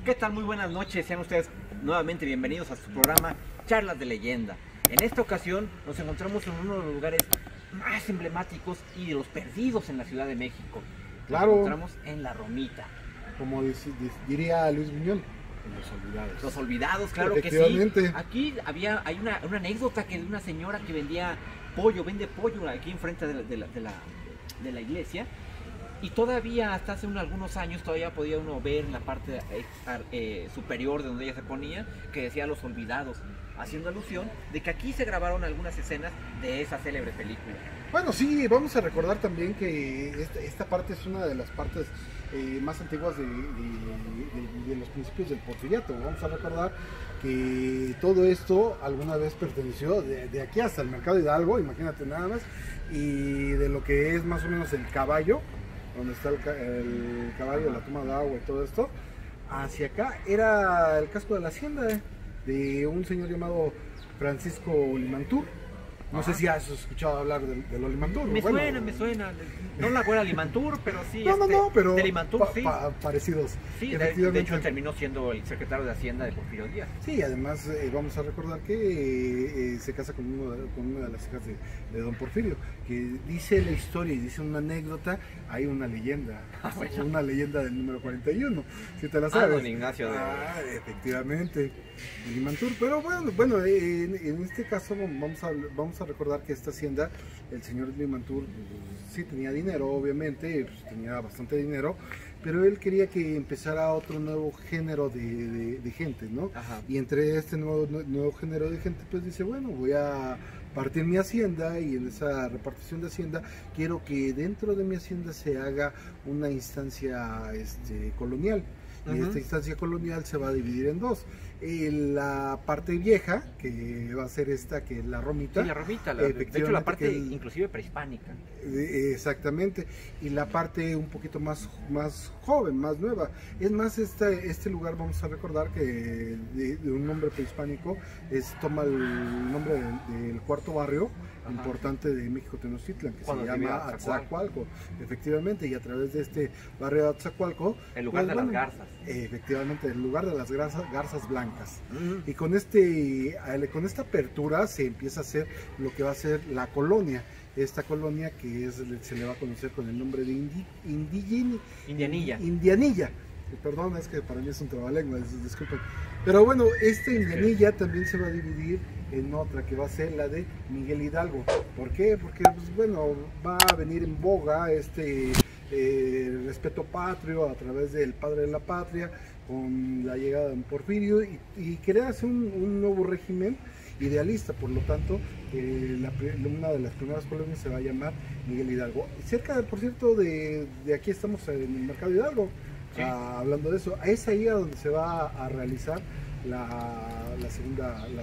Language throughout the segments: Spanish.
¿Qué tal? Muy buenas noches, sean ustedes nuevamente bienvenidos a su programa Charlas de Leyenda. En esta ocasión nos encontramos en uno de los lugares más emblemáticos y de los perdidos en la Ciudad de México. Claro. Nos encontramos en La Romita. Como diría Luis Buñuel, Los Olvidados. Los Olvidados, claro que sí. Aquí hay una anécdota que de una señora que vendía pollo, vende pollo aquí enfrente de la iglesia. Y todavía hasta hace algunos años todavía podía uno ver en la parte superior de donde ella se ponía que decía Los Olvidados, haciendo alusión de que aquí se grabaron algunas escenas de esa célebre película. Bueno, sí, vamos a recordar también que esta parte es una de las partes más antiguas de los principios del Porfiriato. Vamos a recordar que todo esto alguna vez perteneció de aquí hasta el Mercado Hidalgo, imagínate nada más, y de lo que es más o menos el Caballo, donde está el caballo, la toma de agua y todo esto, hacia acá era el casco de la hacienda de un señor llamado Francisco Limantur. No sé si has escuchado hablar del Limantur. Me suena. No la abuela Limantur, pero sí. Pero de Limantur, sí. Parecidos. Sí, de hecho terminó siendo el secretario de Hacienda de Porfirio Díaz. Sí, además vamos a recordar que se casa con una de las hijas de don Porfirio, que dice la historia y dice una anécdota, hay una leyenda, una leyenda del número 41, si te la sabes. Don Ignacio. Efectivamente, Limantur. Pero bueno, en este caso vamos a recordar que esta hacienda, el señor Limantur sí tenía dinero, obviamente, pues, tenía bastante dinero, pero él quería que empezara otro nuevo género de gente, ¿no? Ajá. Y entre este nuevo género de gente, pues dice, bueno, voy a partir mi hacienda, y en esa repartición de hacienda quiero que dentro de mi hacienda se haga una instancia colonial. Y esta instancia colonial se va a dividir en dos. La parte vieja, que va a ser esta, que es la Romita. Sí, la Romita, de hecho la parte inclusive prehispánica. Exactamente. Y la parte un poquito más joven, más nueva. Es más, este lugar vamos a recordar que de un nombre prehispánico toma el nombre del cuarto barrio importante de México Tenochtitlan, que se llama Atzacoalco. Efectivamente, y a través de este barrio de Atzacoalco, el lugar de las garzas. Efectivamente, el lugar de las garzas blancas. Y con esta apertura se empieza a hacer lo que va a ser la colonia. Esta colonia que se le va a conocer con el nombre de Indianilla. Perdón, es que para mí es un trabalenguas, disculpen. Pero bueno, Indianilla también se va a dividir en otra, que va a ser la de Miguel Hidalgo. ¿Por qué? Porque pues, bueno, va a venir en boga respeto patrio a través del padre de la patria, con la llegada de Porfirio, y querer hacer un nuevo régimen idealista. Por lo tanto, una de las primeras colonias se va a llamar Miguel Hidalgo. Cerca, por cierto, de aquí estamos en el Mercado Hidalgo. Sí. Hablando de eso, es ahí a donde se va a realizar la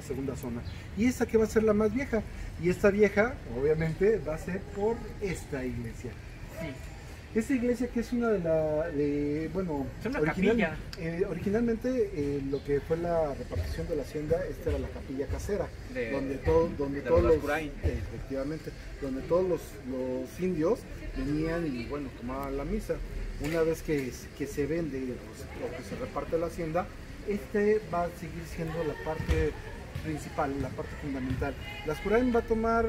segunda zona, y esta que va a ser la más vieja, y esta vieja obviamente va a ser por esta iglesia. Sí. Esta iglesia, que es una es una capilla. Originalmente la que fue la repartición de la hacienda, esta era la capilla casera, donde todos los indios venían y bueno, tomaban la misa. Una vez que se vende o que se reparte la hacienda, va a seguir siendo la parte principal, la parte fundamental. La Ascurain va a tomar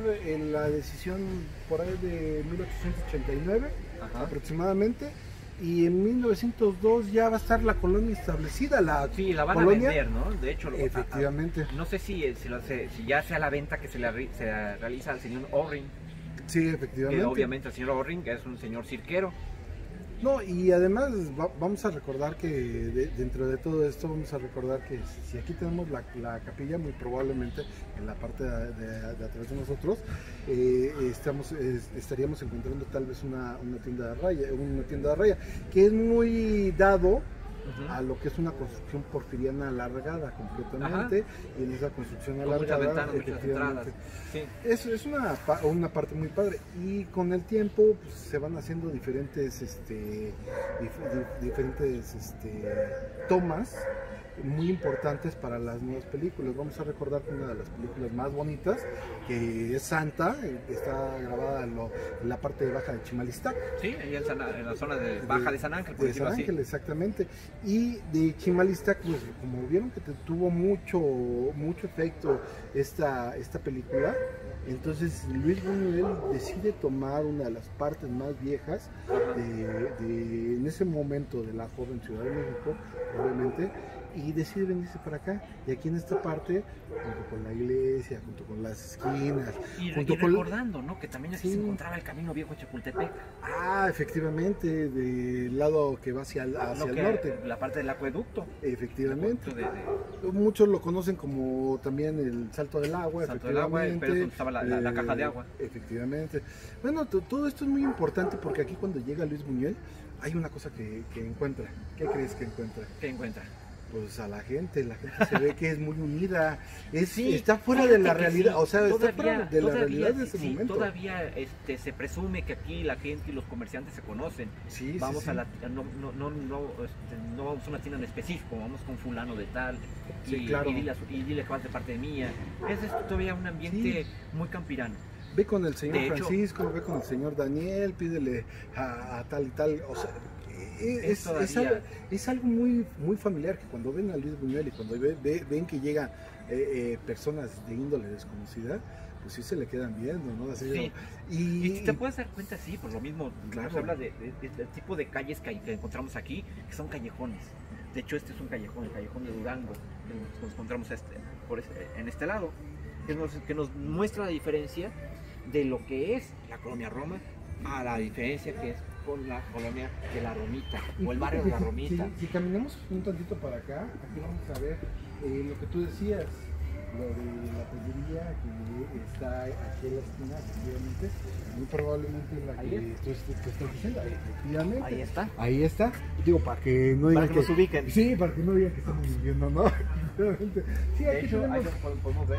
la decisión por ahí de 1889 aproximadamente, y en 1902 ya va a estar la colonia establecida. Sí, la van colonia, a vender, ¿no? De hecho, efectivamente. No sé si ya sea la venta que se realiza al señor Orring. Sí, efectivamente. Que obviamente el señor Orring es un señor cirquero. No, y además vamos a recordar que dentro de todo esto, vamos a recordar que si aquí tenemos la capilla, muy probablemente en la parte de atrás de nosotros estaríamos encontrando tal vez una tienda de raya, que es muy dado a lo que es una construcción porfiriana alargada completamente. Y en esa construcción alargada, efectivamente, sí. Es una parte muy padre, y con el tiempo pues, se van haciendo diferentes tomas muy importantes para las nuevas películas. Vamos a recordar que una de las películas más bonitas, que es Santa, está grabada en la parte baja de Chimalistac. Sí, ahí en la zona de baja de San Ángel, por decirlo así. Exactamente. Y de Chimalistac, pues como vieron que tuvo mucho efecto esta película, entonces Luis Buñuel decide tomar una de las partes más viejas en ese momento de la joven Ciudad de México, obviamente, y decide venirse para acá. Y aquí en esta parte, junto con la iglesia, junto con las esquinas, y recordando, ¿no? Que también aquí se encontraba el camino viejo de Chapultepec. Ah, efectivamente, del lado que va hacia el norte. La parte del acueducto. Efectivamente. Muchos lo conocen como también el Salto del Agua. Salto del Agua, pero donde estaba la caja de agua. Efectivamente. Bueno, todo esto es muy importante porque aquí cuando llega Luis Buñuel hay una cosa que encuentra. ¿Qué crees que encuentra? ¿Qué encuentra? Pues a la gente se ve que es muy unida, está fuera de la realidad, o sea, está fuera de la realidad de ese momento. Todavía se presume que aquí la gente y los comerciantes se conocen. Vamos a no vamos a una tienda en específico, vamos con fulano de tal, claro. y dile que vas de parte mía. Es todavía un ambiente muy campirano. Ve con el señor Francisco, ve con el señor Daniel, pídele a tal y tal, o sea, es algo muy familiar, que cuando ven a Luis Buñuel y cuando ven que llegan personas de índole desconocida, pues sí se le quedan viendo, ¿no? Así sí. Y te puedes dar cuenta, sí, por lo mismo, claro. Nos habla del tipo de calles que encontramos aquí, que son callejones. De hecho, este es un callejón, el callejón de Durango, que nos encontramos en este lado, que nos muestra la diferencia de lo que es la colonia Roma a la diferencia que es con la colonia de la Romita, o el barrio de la Romita. Si caminamos un tantito para acá, aquí vamos a ver lo que tú decías, lo de la pollería que está aquí en la esquina, efectivamente, muy probablemente es la que tú estás diciendo, efectivamente. Ahí está. Ahí está. Digo, para que no digan que nos ubiquen. Sí, para que no digan que estamos viviendo, ¿no? Sí, de hecho, ahí podemos ver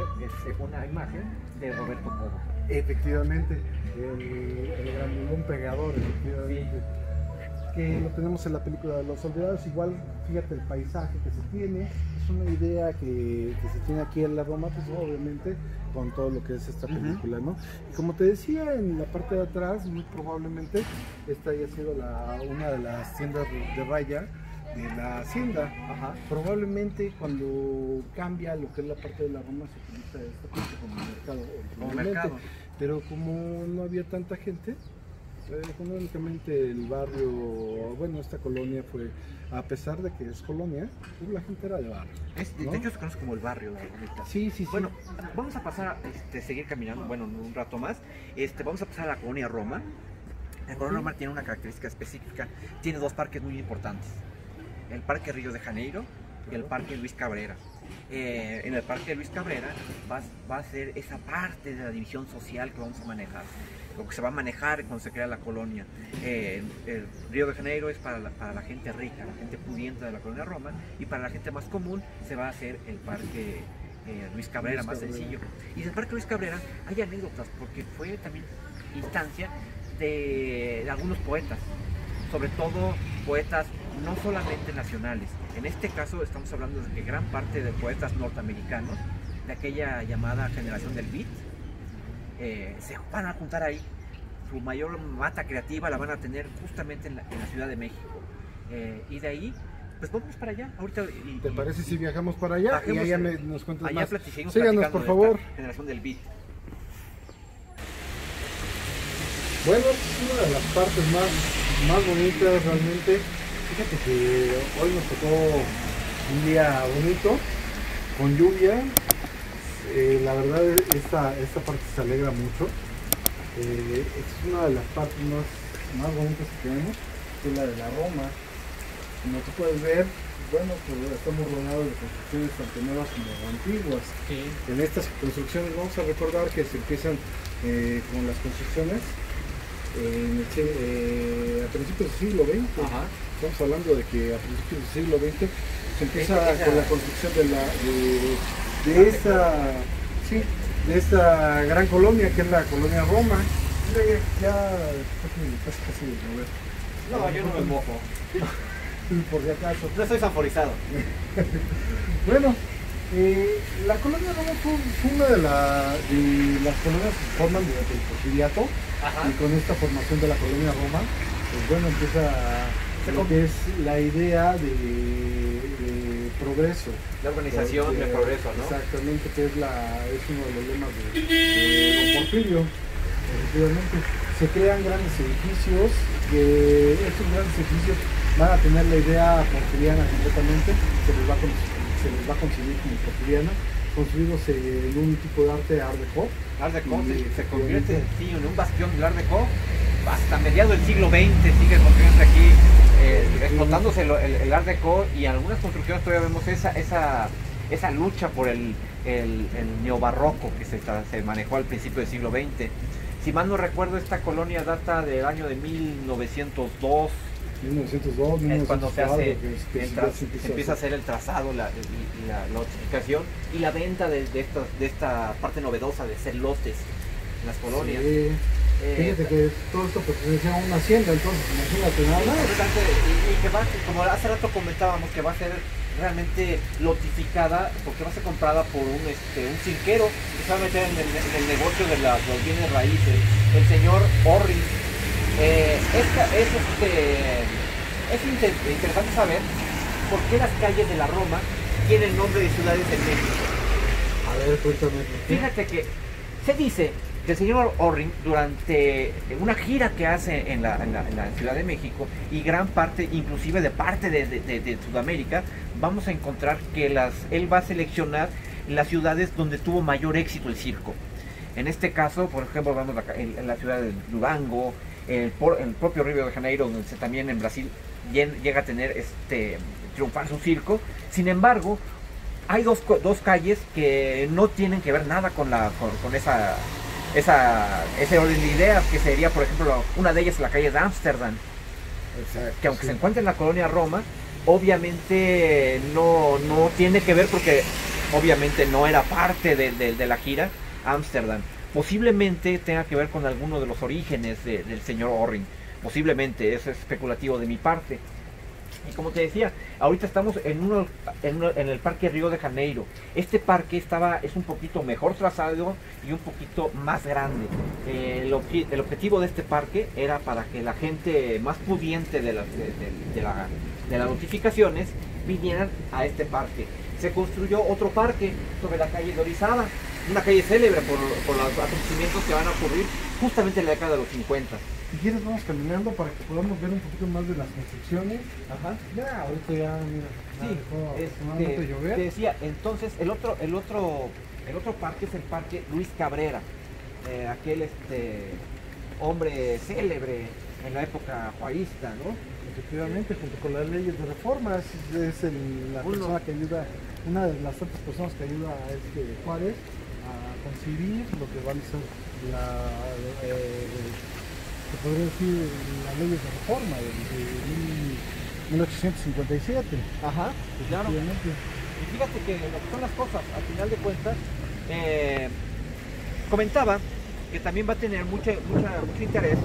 una imagen de Roberto Cobo. Efectivamente, el grandulón pegador, efectivamente. Sí. Que lo tenemos en la película de Los Olvidados. Igual, fíjate el paisaje que se tiene, es una idea que se tiene aquí en la Roma, pues obviamente con todo lo que es esta película, ¿no? Y como te decía, en la parte de atrás, muy probablemente esta haya sido una de las tiendas de raya de la hacienda. Probablemente cuando cambia lo que es la parte de la Roma se utiliza esta parte como mercado, pero como no había tanta gente, económicamente el barrio, bueno, esta colonia fue, a pesar de que es colonia, pues la gente era de barrio, ¿no? De hecho se conoce como el barrio de la Romita. Sí. Bueno, vamos a pasar a seguir caminando, bueno, un rato más. Vamos a pasar a la colonia Roma. La colonia Roma tiene una característica específica, tiene dos parques muy importantes. El Parque Río de Janeiro y el Parque Luis Cabrera. En el Parque Luis Cabrera va a ser esa parte de la división social que vamos a manejar, lo que se va a manejar cuando se crea la colonia. El Río de Janeiro es para la gente rica, la gente pudiente de la colonia Roma, y para la gente más común se va a hacer el Parque Luis Cabrera, más sencillo. Y del Parque Luis Cabrera hay anécdotas, porque fue también instancia de algunos poetas, sobre todo poetas no solamente nacionales. En este caso estamos hablando de que gran parte de poetas norteamericanos, de aquella llamada generación del beat, se van a juntar ahí. Su mayor mata creativa la van a tener justamente en la Ciudad de México. Y de ahí, pues vamos para allá. Ahorita, ¿te parece si viajamos para allá? Y allá nos cuentas allá más. Síganos, por favor. Generación del beat. Bueno, es una de las partes más bonitas realmente. Fíjate que hoy nos tocó un día bonito, con lluvia. La verdad, esta parte se alegra mucho. Es una de las partes más bonitas que tenemos, que es la de la Roma. Como tú puedes ver, bueno, pues estamos rodeados de construcciones tanto nuevas como antiguas. Sí. En estas construcciones vamos a recordar que se empiezan con las construcciones a principios del siglo XX. Estamos hablando de que a principios del siglo XX se empieza con la construcción de esta gran colonia que es la colonia Roma. Ya casi no, yo no me mojo. por si acaso. No estoy sanforizado. Bueno, la colonia Roma fue una de las colonias que se forman durante el Porfiriato. Y con esta formación de la colonia Roma, pues bueno, empieza lo que es la idea de progreso. La organización de progreso, ¿no? Exactamente, que es uno de los lemas de Porfirio. Efectivamente, se crean grandes edificios, que estos grandes edificios van a tener la idea porfiriana completamente, se les va a concebir como porfiriana, construidos en un tipo de art deco. Art deco se convierte en un bastión del art deco. Hasta mediados del siglo XX sigue construyéndose aquí, explotándose el art deco, y en algunas construcciones todavía vemos esa lucha por el neobarroco que se manejó al principio del siglo XX. Si mal no recuerdo, esta colonia data del año de 1902. 1902, es cuando se empieza a hacer el trazado, la notificación y la venta de esta parte novedosa de ser lotes en las colonias. Sí. Fíjate que todo esto pertenecía a una hacienda, entonces imagínate nada más. Y que va, como hace rato comentábamos, que va a ser realmente lotificada, porque va a ser comprada por un finquero que se va a meter en el negocio de los bienes raíces, el señor Orrin. Es interesante saber por qué las calles de la Roma tienen nombre de ciudades en México. A ver, cuéntame. Fíjate que se dice que el señor Orrin, durante una gira que hace en la Ciudad de México, y gran parte, inclusive de parte de Sudamérica, vamos a encontrar que él va a seleccionar las ciudades donde tuvo mayor éxito el circo. En este caso, por ejemplo, vamos en la ciudad de Durango, el propio Río de Janeiro, donde también en Brasil llega a tener triunfar su circo. Sin embargo, hay dos calles que no tienen que ver nada con ese orden de ideas, que sería, por ejemplo, una de ellas la calle de Ámsterdam, que aunque se encuentra en la colonia Roma, obviamente no tiene que ver, porque obviamente no era parte de la gira Ámsterdam. Posiblemente tenga que ver con alguno de los orígenes del señor Orrin. Posiblemente, eso es especulativo de mi parte. Y como te decía, ahorita estamos en el Parque Río de Janeiro. Este parque es un poquito mejor trazado y un poquito más grande. El objetivo de este parque era para que la gente más pudiente de las notificaciones vinieran a este parque. Se construyó otro parque sobre la calle de Orizaba, una calle célebre por los acontecimientos que van a ocurrir justamente en la década de los 50. Si quieres, vamos caminando para que podamos ver un poquito más de las construcciones. Ajá. Ya, ahorita ya, mira, sí, llover. Te decía, entonces el otro parque es el Parque Luis Cabrera, aquel hombre célebre en la época juarista, ¿no? Efectivamente, junto con las leyes de reforma, es persona que ayuda, una de las tantas personas que ayuda a Juárez a concebir lo que van a ser se podría decir las leyes de reforma de 1857. Ajá, claro. Y fíjate que lo que son las cosas, al final de cuentas, comentaba que también va a tener mucho interés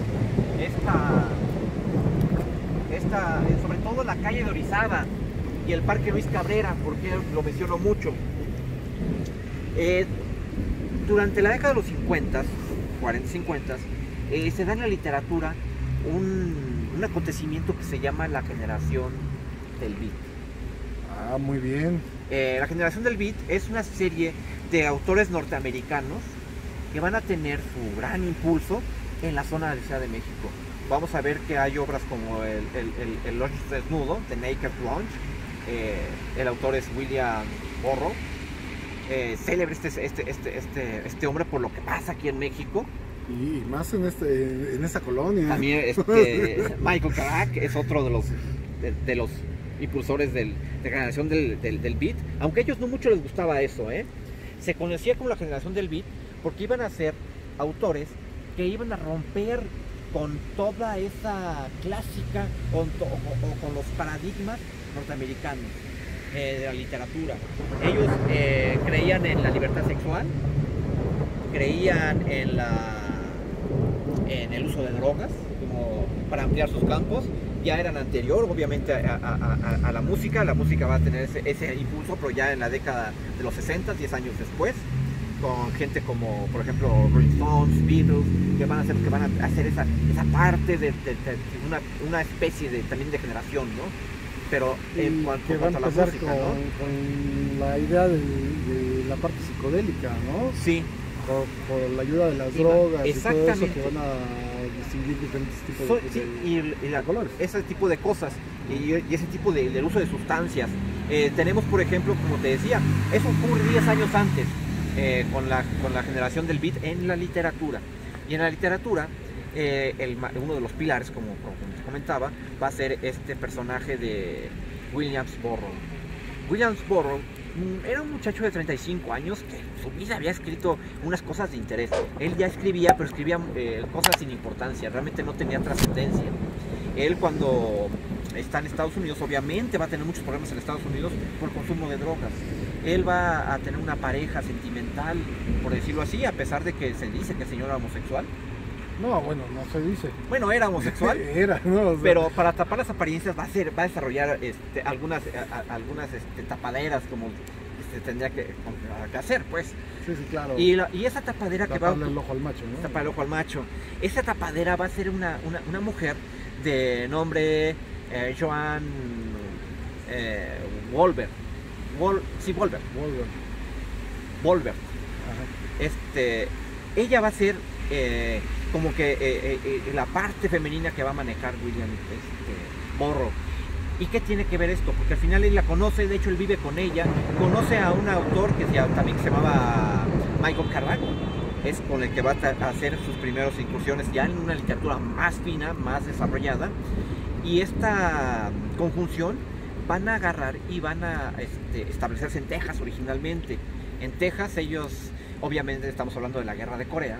sobre todo la calle de Orizaba y el Parque Luis Cabrera, porque lo menciono mucho. Durante la década de los 50, 40-50, se da en la literatura un acontecimiento que se llama la generación del beat. Ah, muy bien. La generación del beat es una serie de autores norteamericanos que van a tener su gran impulso en la zona de la Ciudad de México. Vamos a ver que hay obras como el Lunch Desnudo, The Naked Lunch. El autor es William Burroughs. Célebre este hombre por lo que pasa aquí en México. Y más en esta colonia. También Michael Carac es otro de los impulsores de la generación del beat. Aunque a ellos no mucho les gustaba eso, Se conocía como la generación del beat porque iban a ser autores que iban a romper con toda esa clásica o con los paradigmas norteamericanos de la literatura. Ellos creían en la libertad sexual, creían en el uso de drogas como para ampliar sus campos, ya eran anterior, obviamente, a la música. La música va a tener ese impulso, pero ya en la década de los 60, 10 años después, con gente como, por ejemplo, Rolling Stones, Beatles, que van a hacer esa parte de una especie también de generación, ¿no? Pero en cuanto a la música, con, ¿no? Con la idea de la parte psicodélica, ¿no? Sí. Por la ayuda de las drogas y todo eso, que van a distinguir diferentes tipos de colores. Ese tipo de cosas y ese tipo del uso de sustancias. Tenemos, por ejemplo, como te decía, eso ocurre 10 años antes con la generación del beat en la literatura. Y en la literatura, uno de los pilares, como te comentaba, va a ser este personaje de Williams Burroughs. Williams Burroughs era un muchacho de 35 años que en su vida había escrito unas cosas de interés. Él ya escribía, pero escribía cosas sin importancia, realmente no tenía trascendencia. Él, cuando está en Estados Unidos, obviamente va a tener muchos problemas en Estados Unidos por el consumo de drogas. Él va a tener una pareja sentimental, por decirlo así, a pesar de que se dice que el señor era homosexual. No, bueno, no se dice. Bueno, era homosexual. Era, no, o sea, pero para tapar las apariencias va a desarrollar algunas tapaderas, como tendría que hacer, pues. Sí, claro. Y esa tapadera que va a taparle el ojo al macho, ¿no? Tapar el ojo al macho. Esa tapadera va a ser una mujer de nombre Joan Wolbert. Wolbert. Ella va a ser como que la parte femenina que va a manejar William Burroughs. ¿Y qué tiene que ver esto? Porque al final él la conoce, de hecho él vive con ella, conoce a un autor que también se llamaba Michael Carrack, es con el que va a hacer sus primeras incursiones ya en una literatura más fina, más desarrollada, y esta conjunción van a agarrar y van a establecerse en Texas originalmente. En Texas ellos, obviamente estamos hablando de la guerra de Corea,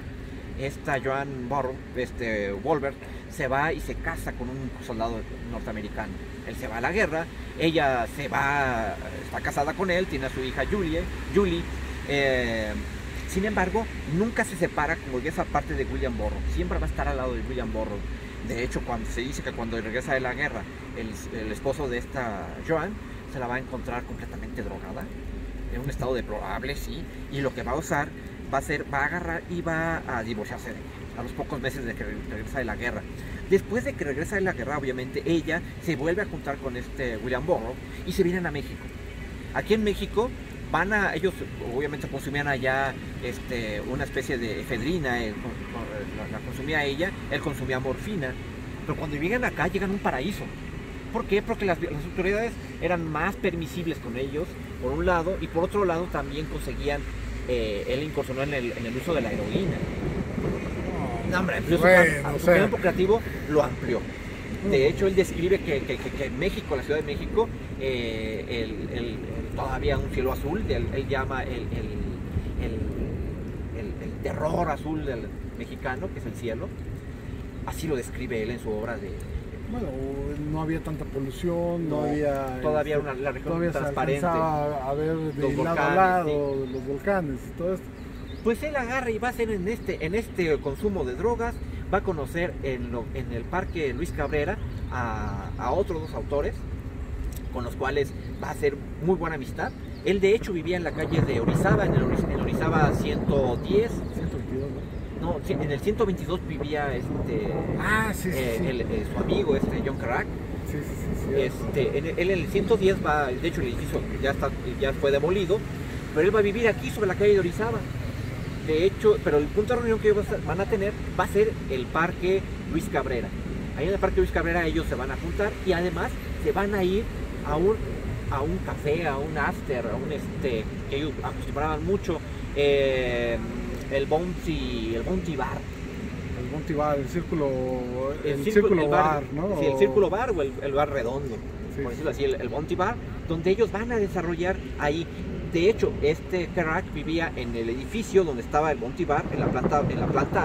esta Joan Wolbert se va y se casa con un soldado norteamericano. Él se va a la guerra, ella está casada con él, tiene a su hija Julie. Sin embargo, nunca se separa como esa parte de William Burroughs, siempre va a estar al lado de William Burroughs. De hecho, se dice que cuando regresa de la guerra, el esposo de esta Joan se la va a encontrar completamente drogada, en un estado deplorable, sí, y lo que va a usar va a agarrar y va a divorciarse de ella a los pocos meses de que regresa de la guerra. Después de que regresa de la guerra, obviamente, ella se vuelve a juntar con William Burroughs y se vienen a México. Aquí en México ellos obviamente consumían allá una especie de efedrina, la consumía ella, él consumía morfina, pero cuando llegan acá llegan a un paraíso. ¿Por qué? Porque las autoridades eran más permisibles con ellos, por un lado, y por otro lado también conseguían, él incursionó en el uso de la heroína. No, hombre, su campo creativo lo amplió. De hecho, él describe que en México, la Ciudad de México, todavía un cielo azul, él llama el terror azul del mexicano, que es el cielo. Así lo describe él en su obra de... Bueno, no había tanta polución, no había... Todavía la región transparente. A ver de lado a lado, los volcanes y todo esto. Pues él agarra y va a hacer en este consumo de drogas, va a conocer en el Parque Luis Cabrera a otros dos autores, con los cuales va a hacer muy buena amistad. Él de hecho vivía en la calle de Orizaba, en Orizaba 110. 122, ¿no? No, en el 122 vivía su amigo, John Carrack. Él en el 110 de hecho el edificio ya fue demolido, pero él va a vivir aquí sobre la calle de Orizaba. De hecho, pero el punto de reunión que ellos van a tener va a ser el Parque Luis Cabrera. Ahí en el Parque Luis Cabrera ellos se van a juntar y además se van a ir a un café, a un after, que ellos acostumbraban mucho, el Bounty Bar. El Bounty Bar, el círculo bar, ¿no? Sí, el círculo bar o el bar redondo, por decirlo así, el Bounty Bar, donde ellos van a desarrollar ahí. De hecho, Carrack vivía en el edificio donde estaba el Bounty Bar, en la planta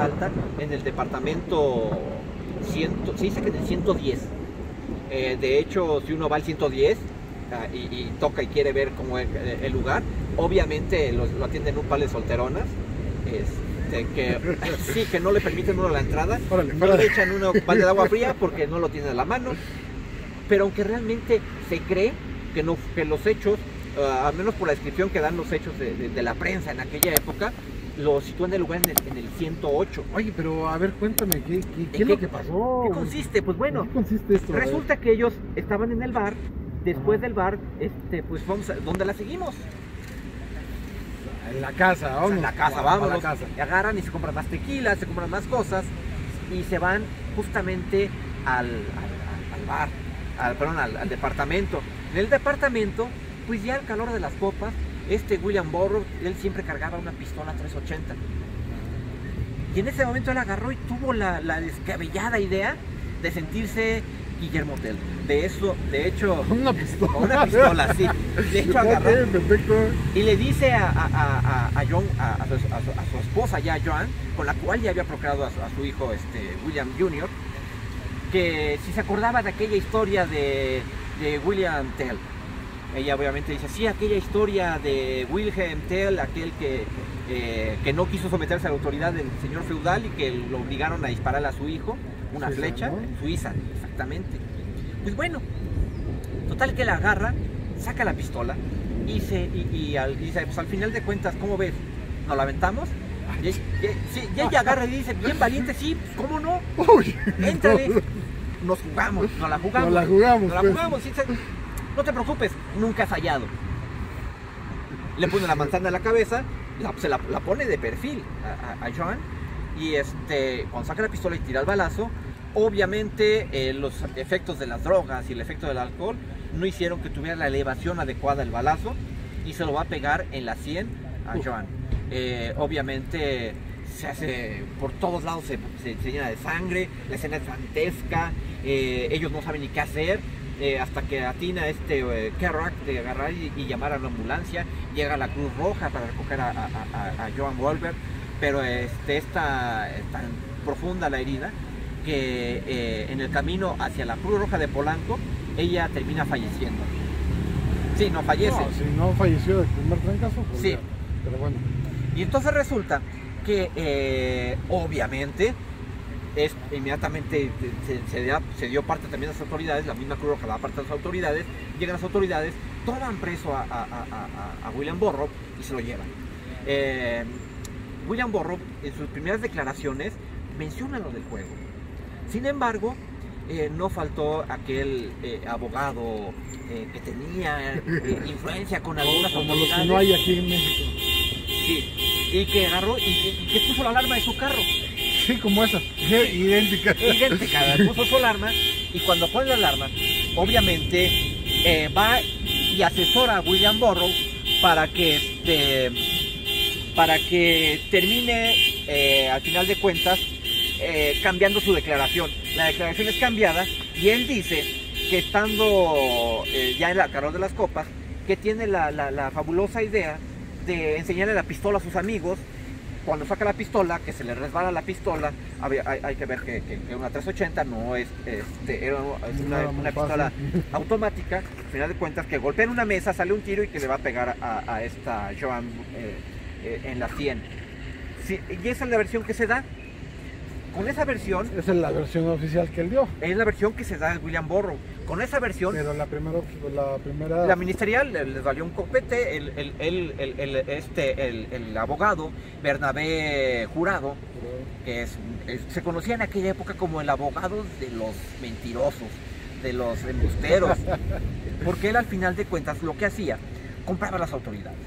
alta, en el departamento se dice que en el 110. De hecho, si uno va al 110 y toca y quiere ver cómo es el lugar, obviamente lo atienden un par de solteronas, que no le permiten uno la entrada, no le echan un balde de agua fría porque no lo tienen a la mano, pero aunque realmente se cree que, no, que los hechos, al menos por la descripción que dan los hechos de la prensa en aquella época, lo sitúan en el lugar en el 108. Oye, pero a ver, cuéntame, ¿qué es lo que pasó? ¿Qué consiste? Pues bueno, ¿qué consiste esto? Resulta que ellos estaban en el bar, después del bar, pues vamos a, ¿dónde la seguimos? En la casa, vamos. En la casa, vamos. A la casa. Y agarran y se compran más tequila, se compran más cosas y se van justamente al bar, al departamento. En el departamento, pues ya al calor de las copas, William Burroughs, él siempre cargaba una pistola 380. Y en ese momento él agarró y tuvo la descabellada idea de sentirse Guillermo Tell. De hecho, una pistola. Una pistola, sí. De hecho, agarró y le dice a John, a su esposa ya, Joan, con la cual ya había procreado a su hijo William Jr., que si se acordaba de aquella historia de William Tell. Ella obviamente dice, sí, aquella historia de Wilhelm Tell, aquel que no quiso someterse a la autoridad del señor feudal y que lo obligaron a disparar a su hijo, una Suiza, flecha, ¿no? En Suiza, exactamente. Pues bueno, total que la agarra, saca la pistola y dice, pues al final de cuentas, ¿cómo ves? ¿Nos la aventamos? Y ella agarra y dice, bien valiente, sí, pues, ¿cómo no? Éntrale, nos jugamos, nos la jugamos. Nos la jugamos, nos la jugamos, sí, no te preocupes, nunca ha fallado. Le pone la manzana en la cabeza, la pone de perfil a Joan, y cuando saca la pistola y tira el balazo, obviamente los efectos de las drogas y el efecto del alcohol no hicieron que tuviera la elevación adecuada el balazo, y se lo va a pegar en la 100 a Joan. Obviamente se hace, por todos lados se llena de sangre, la escena es dantesca, ellos no saben ni qué hacer. Hasta que atina Kerouac de agarrar y llamar a la ambulancia, llega la Cruz Roja para recoger a Joan Wolbert, pero es tan profunda la herida que en el camino hacia la Cruz Roja de Polanco ella termina falleciendo. Sí, no fallece. No, si no falleció del primer trancazo, pues sí. Ya, pero bueno. Y entonces resulta que obviamente inmediatamente se dio parte también de las autoridades, la misma Cruz Roja da parte de las autoridades, llegan las autoridades, toman preso a William Burroughs y se lo llevan. William Burroughs en sus primeras declaraciones menciona lo del juego. Sin embargo, no faltó aquel abogado que tenía influencia con algunas autoridades. Como los que no hay aquí en México. Sí, y que agarró y que puso la alarma de su carro. Sí, como esa, idéntica. Idéntica, puso su alarma, y cuando pone la alarma, obviamente va y asesora a William Burroughs para que termine, al final de cuentas, cambiando su declaración. La declaración es cambiada y él dice que estando ya en la calor de las copas, que tiene la fabulosa idea de enseñarle la pistola a sus amigos. Cuando saca la pistola, que se le resbala la pistola, hay que ver que una 380 no es, era una pistola automática. Al final de cuentas, que golpea en una mesa, sale un tiro y que le va a pegar a esta Joan en la 100. Sí, y esa es la versión que se da. Con esa versión... Esa es la versión oficial que él dio. Es la versión que se da de William Burroughs. Con esa versión... Pero la primera... La ministerial les valió un copete. El abogado Bernabé Jurado, que se conocía en aquella época como el abogado de los mentirosos, de los embusteros. Porque él, al final de cuentas, lo que hacía, compraba a las autoridades.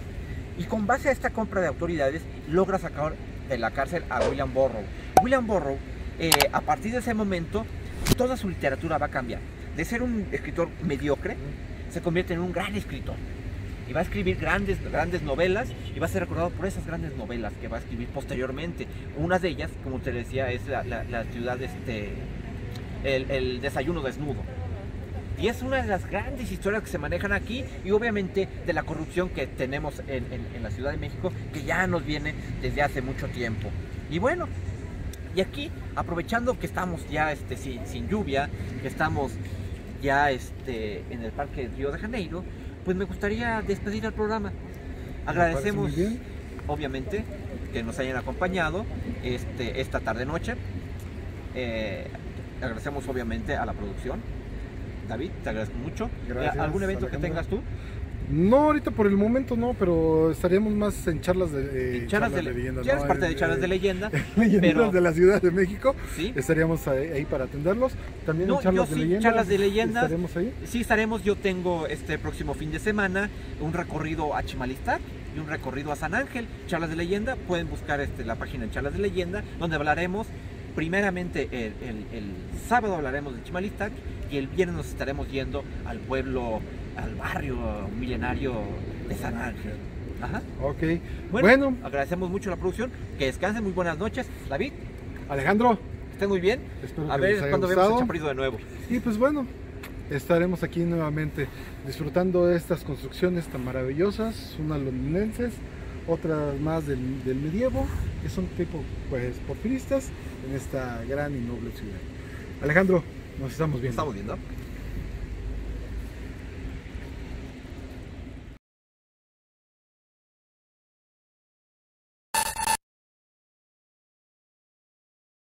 Y con base a esta compra de autoridades, logra sacar de la cárcel a William Burroughs. William Burroughs, a partir de ese momento, toda su literatura va a cambiar. De ser un escritor mediocre, se convierte en un gran escritor. Y va a escribir grandes novelas, y va a ser recordado por esas grandes novelas que va a escribir posteriormente. Una de ellas, como te decía, es la ciudad, el desayuno desnudo. Y es una de las grandes historias que se manejan aquí, y obviamente de la corrupción que tenemos en la Ciudad de México, que ya nos viene desde hace mucho tiempo. Y bueno, y aquí, aprovechando que estamos ya sin lluvia, que estamos ya en el Parque de Río de Janeiro, pues me gustaría despedir el programa. Agradecemos, obviamente, que nos hayan acompañado esta tarde-noche. Agradecemos, obviamente, a la producción. David, te agradezco mucho. Gracias, ¿Algún evento que Alejandro. tengas tú? No, ahorita por el momento no, pero estaríamos más en charlas de leyenda. Ya eres ¿no? parte de charlas de leyenda. Leyendas pero de la Ciudad de México. ¿sí? Estaríamos ahí para atenderlos. También No, en charlas yo de sí, leyenda. charlas de leyenda. ¿Estaremos ahí? Sí, estaremos. Yo tengo este próximo fin de semana un recorrido a Chimalistac y un recorrido a San Ángel. Charlas de leyenda. Pueden buscar la página en Charlas de Leyenda, donde hablaremos. Primeramente, el sábado hablaremos de Chimalistac y el viernes nos estaremos yendo al pueblo, al barrio milenario de San Ángel. Ajá. Ok. Bueno, agradecemos mucho la producción. Que descansen, muy buenas noches. David, Alejandro, que estén muy bien. espero A que ver les haya cuándo gustado. vemos el Chaparrito de nuevo. Y pues bueno, estaremos aquí nuevamente disfrutando de estas construcciones tan maravillosas, unas londinenses, otras más del medievo, que son tipo pues porfiristas en esta gran y noble ciudad. Alejandro, nos estamos viendo. Estamos viendo.